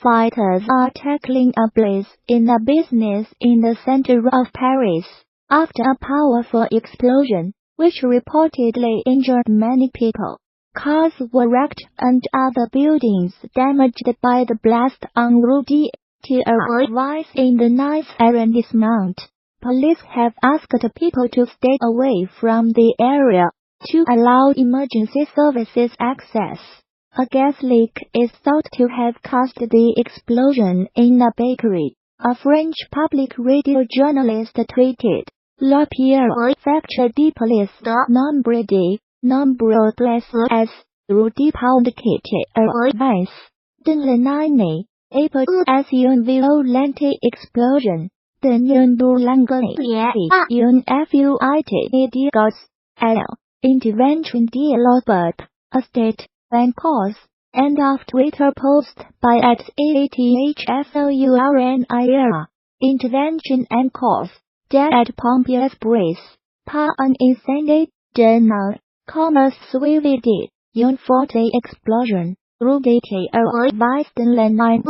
firefighters are tackling a blaze in a business in the center of Paris, after a powerful explosion, which reportedly injured many people. Cars were wrecked and other buildings damaged by the blast on Rue d'Artois in the Nice arrondissement. Police have asked people to stay away from the area to allow emergency services access. A gas leak is thought to have caused the explosion in a bakery, a French public radio journalist tweeted. La Pierre facture de police nombre blesses, Rue du Pont-d'Artois. Dans le Nine, April as une violente explosion. De l'anglais, une fuite de gaz. Intervention de l'Obert, a state bank pause. End of Twitter post by @ATHFLURNIR. Intervention and cause. Dead at Pompiers Brice. Pas un incendie, general. Commerce suivi une forte explosion. Rue d'Artois dans le Nine.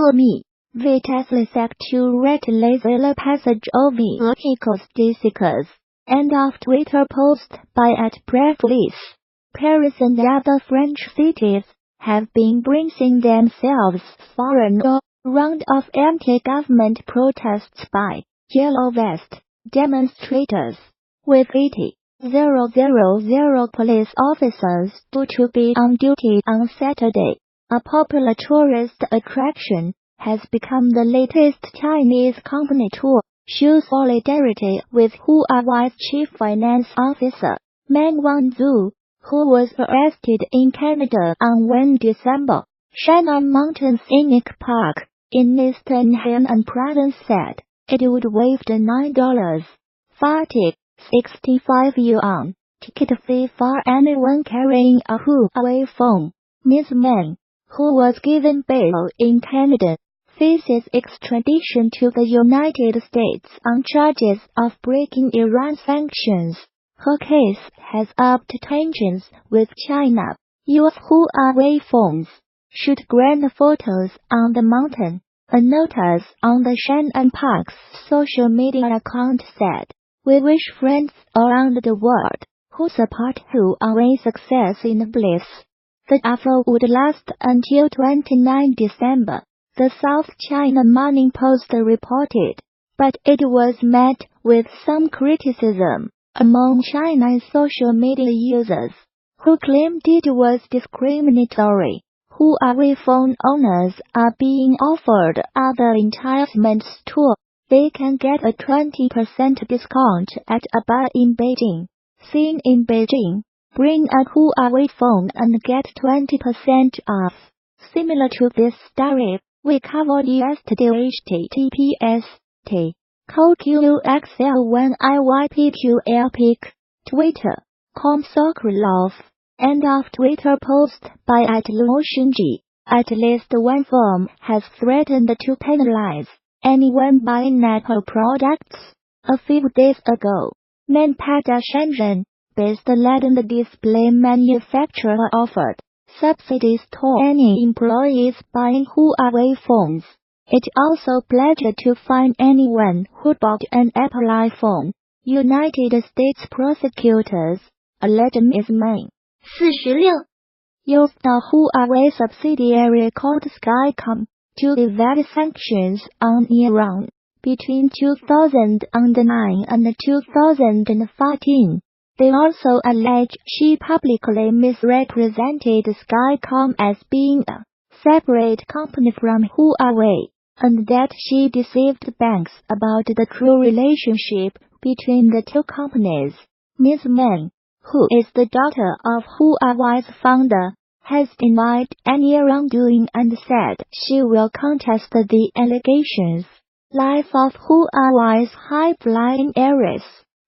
Vitesse effectuate le passage of vehicles desiccas. End of Twitter post by @Preflice. Paris and other French cities have been bracing themselves for an round of anti-government protests by Yellow Vest demonstrators, with 80,000 police officers due to be on duty on Saturday. A popular tourist attraction has become the latest Chinese company to show solidarity with Huawei's chief finance officer, Meng Wanzhou, who was arrested in Canada on 1 December. Shannon Mountain Scenic Park in eastern Henan province said it would waive the $9.40, 65 yuan, ticket fee for anyone carrying a Huawei phone. Ms. Meng, who was given bail in Canada, faces extradition to the United States on charges of breaking Iran sanctions. Her case has upped tensions with China. U.S. Huawei phones shoot grand photos on the mountain. A notice on the Shannon Park's social media account said, "We wish friends around the world who support Huawei's success in bliss." The offer would last until 29 December. The South China Morning Post reported, but it was met with some criticism among China's social media users, who claimed it was discriminatory. Huawei phone owners are being offered other entitlements too. They can get a 20% discount at a bar in Beijing. Seen in Beijing, bring a Huawei phone and get 20% off. Similar to this story we covered yesterday. https://coqxl1iypqlpic Twitter.com Sokolov. End of Twitter post by @luoxinji. At least one firm has threatened to penalize anyone buying Apple products. A few days ago, Manpada Shenzhen, based London display manufacturer, offered subsidies to any employees buying Huawei phones. It also pledged to fine anyone who bought an Apple iPhone. United States prosecutors alleged Ms. Meng 46 used a Huawei subsidiary called Skycom to evade sanctions on Iran between 2009 and 2014. They also allege she publicly misrepresented Skycom as being a separate company from Huawei, and that she deceived banks about the true relationship between the two companies. Ms. Meng, who is the daughter of Huawei's founder, has denied any wrongdoing and said she will contest the allegations. Life of Huawei's high-flying heiress.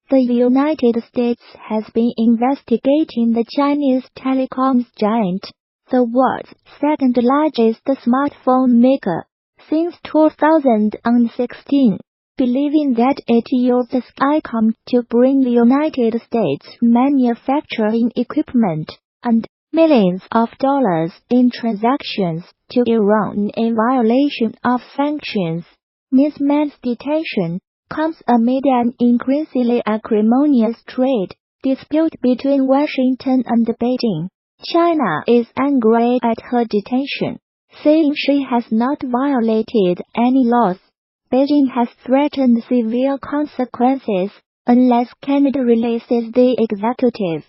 The United States has been investigating the Chinese telecoms giant, the world's second-largest smartphone maker, since 2016, believing that it used Skycom to bring the United States manufacturing equipment and millions of dollars in transactions to Iran in violation of sanctions. Ms. Man's detention comes amid an increasingly acrimonious trade dispute between Washington and Beijing. China is angry at her detention, saying she has not violated any laws. Beijing has threatened severe consequences unless Canada releases the executive.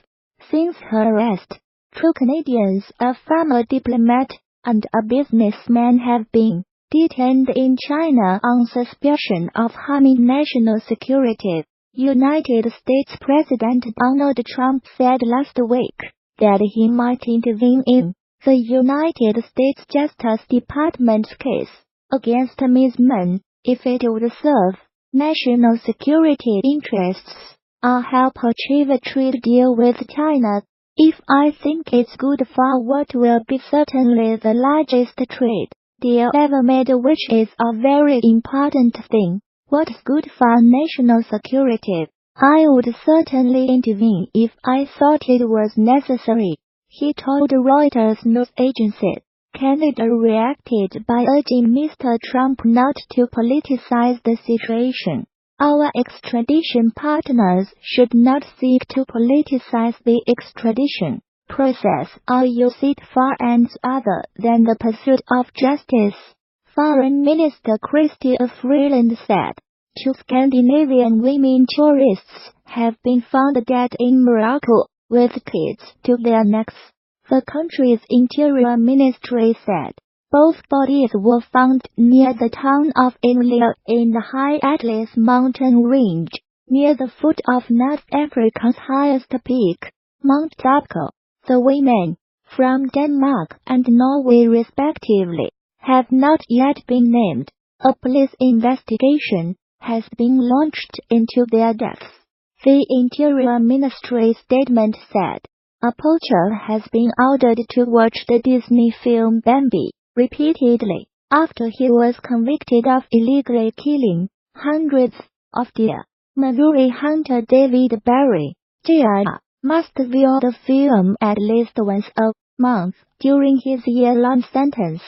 Since her arrest, 2 Canadians, a former diplomat and a businessman, have been detained in China on suspicion of harming national security. United States President Donald Trump said last week that he might intervene in the United States Justice Department's case against Ms. Mann if it would serve national security interests or help achieve a trade deal with China. If I think it's good for what will be certainly the largest trade deal ever made, which is a very important thing, what's good for national security, I would certainly intervene if I thought it was necessary, he told Reuters news agency. Canada reacted by urging Mr. Trump not to politicize the situation. Our extradition partners should not seek to politicize the extradition process or use it for ends other than the pursuit of justice, Foreign Minister Chrystia Freeland said. 2 Scandinavian women tourists have been found dead in Morocco, with kids to their necks, the country's interior ministry said. Both bodies were found near the town of Imlia in the high Atlas mountain range, near the foot of North Africa's highest peak, Mount Dabco. The women, from Denmark and Norway respectively, have not yet been named. A police investigation has been launched into their deaths, the Interior Ministry statement said. A poacher has been ordered to watch the Disney film Bambi repeatedly after he was convicted of illegally killing hundreds of deer. Missouri hunter David Pari, Jr., must view the film at least once a month during his year-long sentence.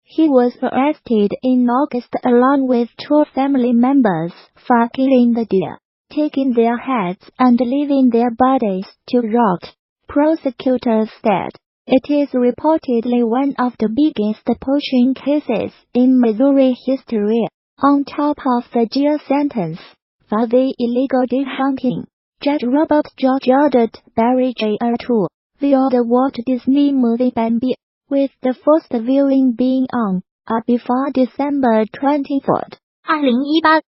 He was arrested in August along with 2 family members for killing the deer, taking their heads and leaving their bodies to rot. Prosecutors said it is reportedly one of the biggest poaching cases in Missouri history. On top of the jail sentence for the illegal deer hunting, Judge Robert George ordered Pari Jr. to view the Walt Disney movie Bambi, with the first viewing being on or before December 24, 2018,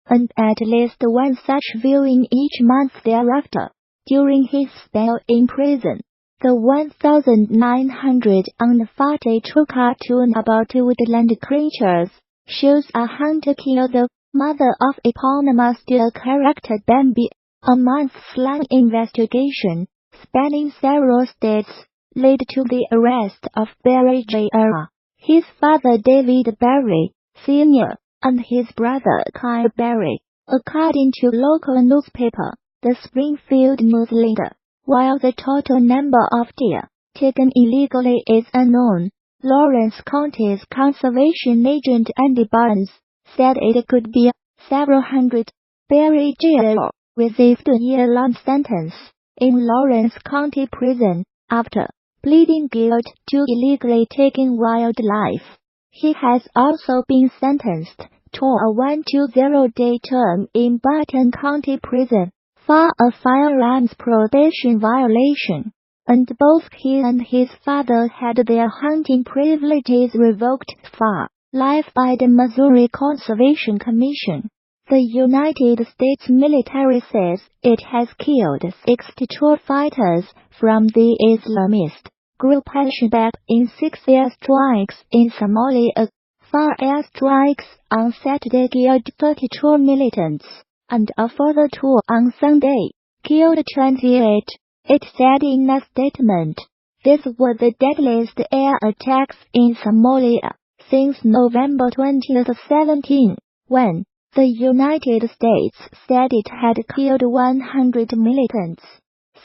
and at least one such viewing each month thereafter. During his spell in prison, the 1942 cartoon about woodland creatures shows a hunter kill the mother of eponymous deer character Bambi. A months-long investigation, spanning several states, led to the arrest of Pari Jr., his father David Pari, Sr., and his brother Kyle Pari, according to local newspaper, the Springfield News Leader. While the total number of deer taken illegally is unknown, Lawrence County's conservation agent Andy Barnes said it could be several hundred. Pari Jr. received a year-long sentence in Lawrence County Prison after pleading guilty to illegally taking wildlife. He has also been sentenced to a 120-day term in Barton County Prison for a firearms prohibition violation, and both he and his father had their hunting privileges revoked for life by the Missouri Conservation Commission. The United States military says it has killed 62 fighters from the Islamist group Al-Shabaab in 6 airstrikes in Somalia. 4 airstrikes on Saturday killed 32 militants, and a further 2 on Sunday killed 28, it said in a statement. These were the deadliest air attacks in Somalia since November 2017, when the United States said it had killed 100 militants.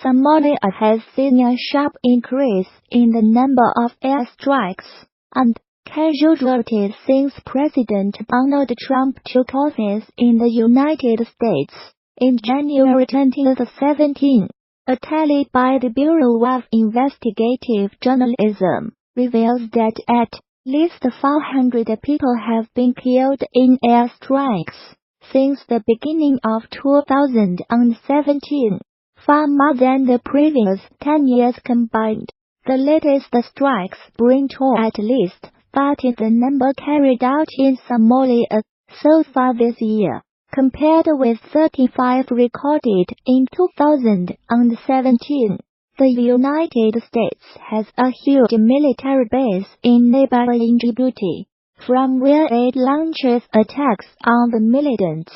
Somalia has seen a sharp increase in the number of airstrikes and casualties since President Donald Trump took office in the United States in January 2017. A tally by the Bureau of Investigative Journalism reveals that at least 400 people have been killed in airstrikes since the beginning of 2017, far more than the previous 10 years combined. The latest strikes bring to at least 30 the number carried out in Somalia so far this year, compared with 35 recorded in 2017. The United States has a huge military base in neighboring Djibouti, from where it launches attacks on the militants.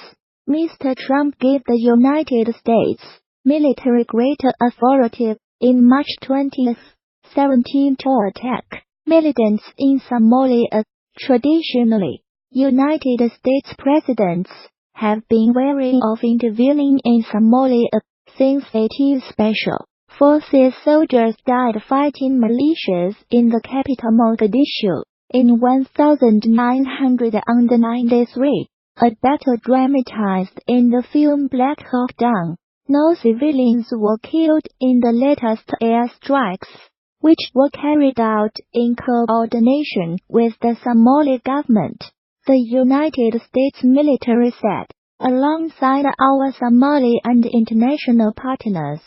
Mr. Trump gave the United States military greater authority in March 2017 to attack militants in Somalia. Traditionally, United States presidents have been wary of intervening in Somalia since 80 Special Forces soldiers died fighting militias in the capital Mogadishu in 1993, a battle dramatized in the film Black Hawk Down. No civilians were killed in the latest airstrikes, which were carried out in coordination with the Somali government, the United States military said. Alongside our Somali and international partners,